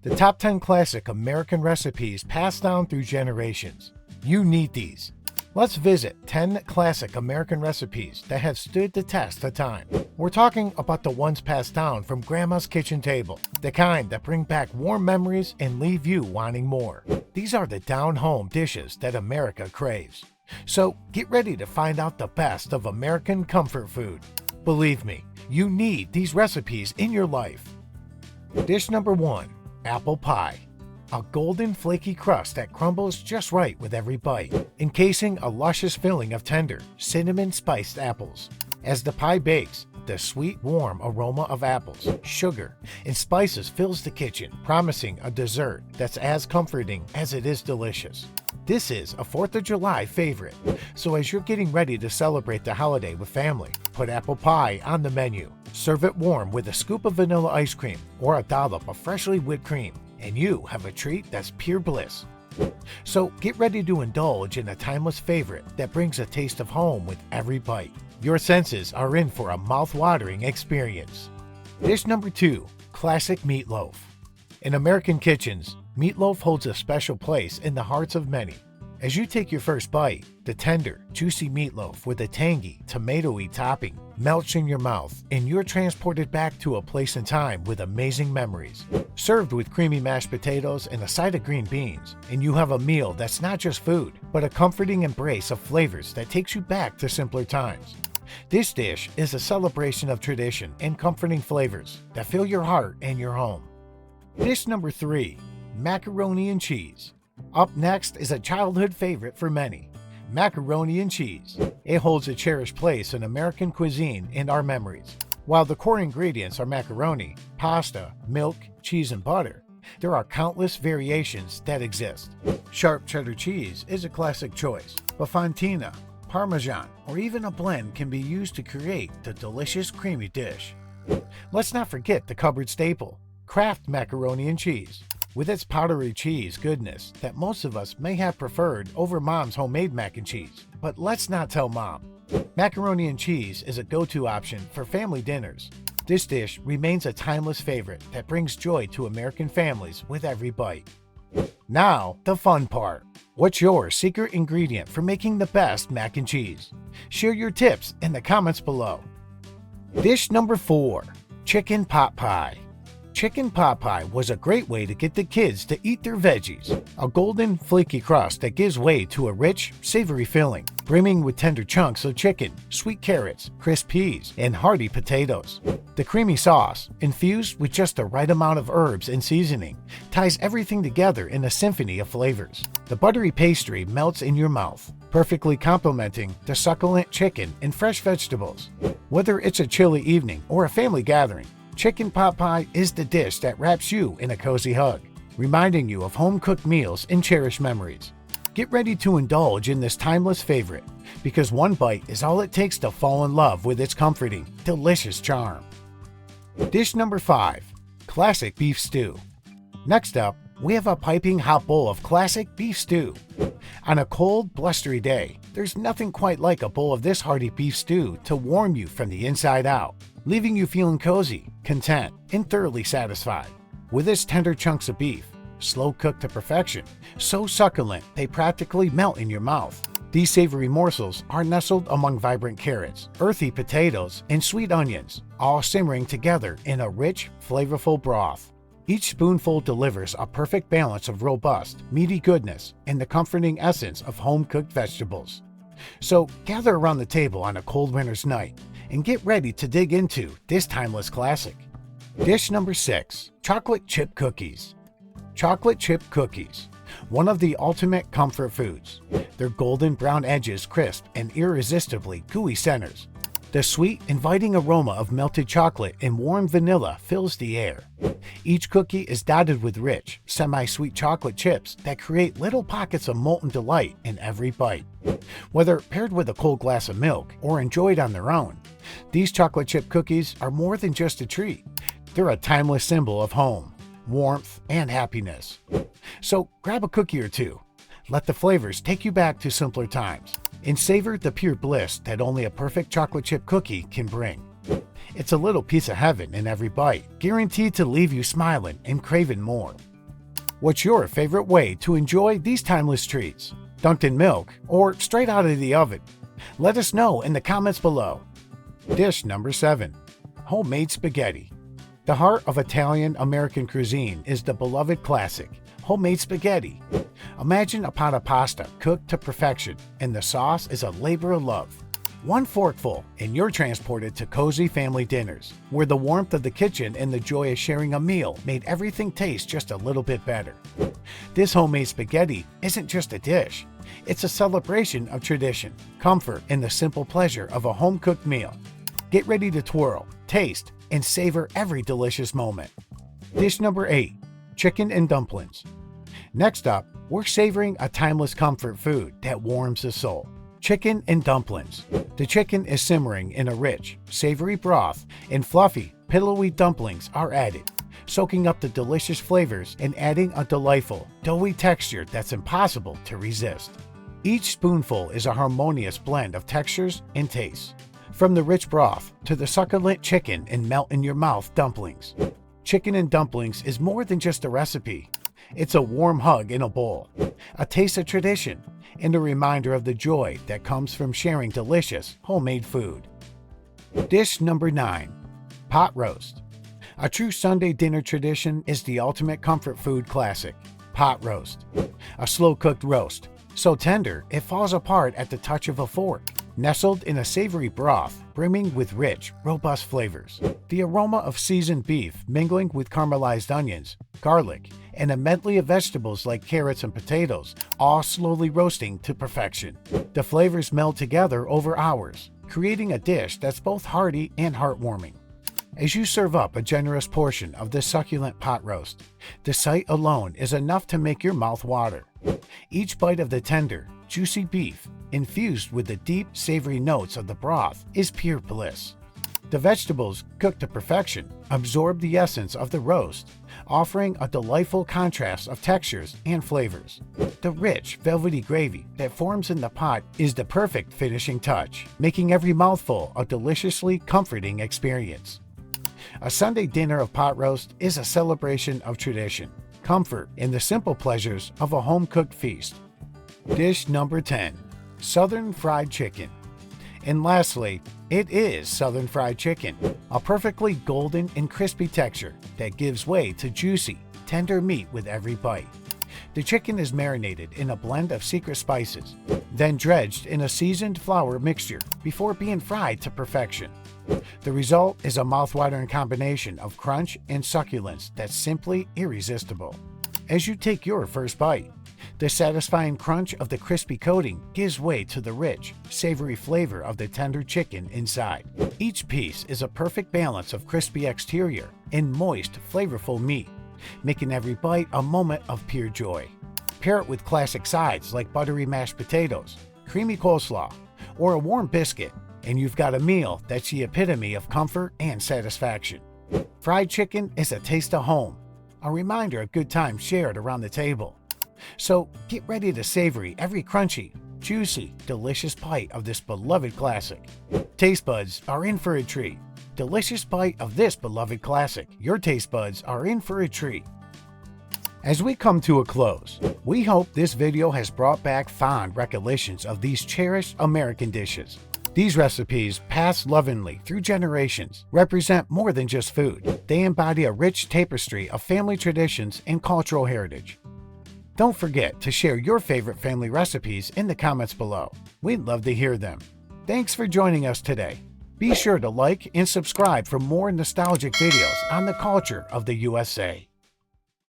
The top 10 classic American recipes passed down through generations. You need these. Let's visit 10 classic American recipes that have stood the test of time. We're talking about the ones passed down from Grandma's kitchen table, the kind that bring back warm memories and leave you wanting more. These are the down-home dishes that America craves. So get ready to find out the best of American comfort food. Believe me, you need these recipes in your life. Dish number 1. Apple pie. A golden flaky crust that crumbles just right with every bite, encasing a luscious filling of tender, cinnamon-spiced apples. As the pie bakes, the sweet, warm aroma of apples, sugar, and spices fills the kitchen, promising a dessert that's as comforting as it is delicious. This is a 4th of July favorite, so as you're getting ready to celebrate the holiday with family, put apple pie on the menu. Serve it warm with a scoop of vanilla ice cream or a dollop of freshly whipped cream, and you have a treat that's pure bliss. So get ready to indulge in a timeless favorite that brings a taste of home with every bite. Your senses are in for a mouth-watering experience. Dish number 2. Classic meatloaf. In American kitchens, meatloaf holds a special place in the hearts of many. As you take your first bite, the tender, juicy meatloaf with a tangy, tomatoey topping melts in your mouth, and you're transported back to a place in time with amazing memories. Served with creamy mashed potatoes and a side of green beans, and you have a meal that's not just food, but a comforting embrace of flavors that takes you back to simpler times. This dish is a celebration of tradition and comforting flavors that fill your heart and your home. Dish number 3. Macaroni and cheese. Up next is a childhood favorite for many, macaroni and cheese. It holds a cherished place in American cuisine and our memories. While the core ingredients are macaroni, pasta, milk, cheese, and butter, there are countless variations that exist. Sharp cheddar cheese is a classic choice, but fontina, parmesan, or even a blend can be used to create the delicious creamy dish. Let's not forget the cupboard staple, Kraft macaroni and cheese. With its powdery cheese goodness that most of us may have preferred over Mom's homemade mac and cheese. But let's not tell Mom. Macaroni and cheese is a go-to option for family dinners. This dish remains a timeless favorite that brings joy to American families with every bite. Now, the fun part. What's your secret ingredient for making the best mac and cheese? Share your tips in the comments below. Dish number 4. Chicken pot pie. Chicken pot pie was a great way to get the kids to eat their veggies. A golden, flaky crust that gives way to a rich, savory filling, brimming with tender chunks of chicken, sweet carrots, crisp peas, and hearty potatoes. The creamy sauce, infused with just the right amount of herbs and seasoning, ties everything together in a symphony of flavors. The buttery pastry melts in your mouth, perfectly complementing the succulent chicken and fresh vegetables. Whether it's a chilly evening or a family gathering, chicken pot pie is the dish that wraps you in a cozy hug, reminding you of home-cooked meals and cherished memories. Get ready to indulge in this timeless favorite, because one bite is all it takes to fall in love with its comforting, delicious charm. Dish number 5. Classic beef stew. Next up, we have a piping hot bowl of classic beef stew. On a cold, blustery day, there's nothing quite like a bowl of this hearty beef stew to warm you from the inside out, leaving you feeling cozy, content, and thoroughly satisfied. With its tender chunks of beef, slow cooked to perfection, so succulent they practically melt in your mouth. These savory morsels are nestled among vibrant carrots, earthy potatoes, and sweet onions, all simmering together in a rich, flavorful broth. Each spoonful delivers a perfect balance of robust, meaty goodness and the comforting essence of home-cooked vegetables. So gather around the table on a cold winter's night and get ready to dig into this timeless classic. Dish number 6. Chocolate chip cookies. Chocolate chip cookies, one of the ultimate comfort foods. Their golden brown edges crisp and irresistibly gooey centers. The sweet, inviting aroma of melted chocolate and warm vanilla fills the air. Each cookie is dotted with rich, semi-sweet chocolate chips that create little pockets of molten delight in every bite. Whether paired with a cold glass of milk or enjoyed on their own, these chocolate chip cookies are more than just a treat. They're a timeless symbol of home, warmth, and happiness. So grab a cookie or two. Let the flavors take you back to simpler times and savor the pure bliss that only a perfect chocolate chip cookie can bring. It's a little piece of heaven in every bite, guaranteed to leave you smiling and craving more. What's your favorite way to enjoy these timeless treats? Dunked in milk or straight out of the oven? Let us know in the comments below. Dish number 7. Homemade spaghetti. The heart of Italian-American cuisine is the beloved classic, homemade spaghetti. Imagine a pot of pasta cooked to perfection, and the sauce is a labor of love. One forkful, and you're transported to cozy family dinners, where the warmth of the kitchen and the joy of sharing a meal made everything taste just a little bit better. This homemade spaghetti isn't just a dish. It's a celebration of tradition, comfort, and the simple pleasure of a home-cooked meal. Get ready to twirl, taste, and savor every delicious moment. Dish number 8. Chicken and dumplings. Next up, we're savoring a timeless comfort food that warms the soul. Chicken and dumplings. The chicken is simmering in a rich, savory broth, and fluffy, pillowy dumplings are added, soaking up the delicious flavors and adding a delightful, doughy texture that's impossible to resist. Each spoonful is a harmonious blend of textures and tastes, from the rich broth to the succulent chicken and melt-in-your-mouth dumplings. Chicken and dumplings is more than just a recipe. It's a warm hug in a bowl, a taste of tradition, and a reminder of the joy that comes from sharing delicious homemade food. Dish number 9. Pot roast. A true Sunday dinner tradition is the ultimate comfort food classic, pot roast. A slow-cooked roast, so tender it falls apart at the touch of a fork, nestled in a savory broth brimming with rich, robust flavors. The aroma of seasoned beef mingling with caramelized onions, garlic, and a medley of vegetables like carrots and potatoes, all slowly roasting to perfection. The flavors meld together over hours, creating a dish that's both hearty and heartwarming. As you serve up a generous portion of this succulent pot roast, the sight alone is enough to make your mouth water. Each bite of the tender, juicy beef, infused with the deep, savory notes of the broth, is pure bliss. The vegetables, cooked to perfection, absorb the essence of the roast, offering a delightful contrast of textures and flavors. The rich, velvety gravy that forms in the pot is the perfect finishing touch, making every mouthful a deliciously comforting experience. A Sunday dinner of pot roast is a celebration of tradition, comfort, and the simple pleasures of a home-cooked feast. Dish number 10. Southern fried chicken. And lastly, it is Southern fried chicken, a perfectly golden and crispy texture that gives way to juicy, tender meat with every bite. The chicken is marinated in a blend of secret spices, then dredged in a seasoned flour mixture before being fried to perfection. The result is a mouthwatering combination of crunch and succulence that's simply irresistible. As you take your first bite, the satisfying crunch of the crispy coating gives way to the rich, savory flavor of the tender chicken inside. Each piece is a perfect balance of crispy exterior and moist, flavorful meat, making every bite a moment of pure joy. Pair it with classic sides like buttery mashed potatoes, creamy coleslaw, or a warm biscuit, and you've got a meal that's the epitome of comfort and satisfaction. Fried chicken is a taste of home, a reminder of good times shared around the table. So get ready to savor every crunchy, juicy, delicious bite of this beloved classic. Taste buds are in for a treat. Delicious bite of this beloved classic. Your taste buds are in for a treat. As we come to a close, we hope this video has brought back fond recollections of these cherished American dishes. These recipes, passed lovingly through generations, represent more than just food. They embody a rich tapestry of family traditions and cultural heritage. Don't forget to share your favorite family recipes in the comments below. We'd love to hear them. Thanks for joining us today. Be sure to like and subscribe for more nostalgic videos on the culture of the USA.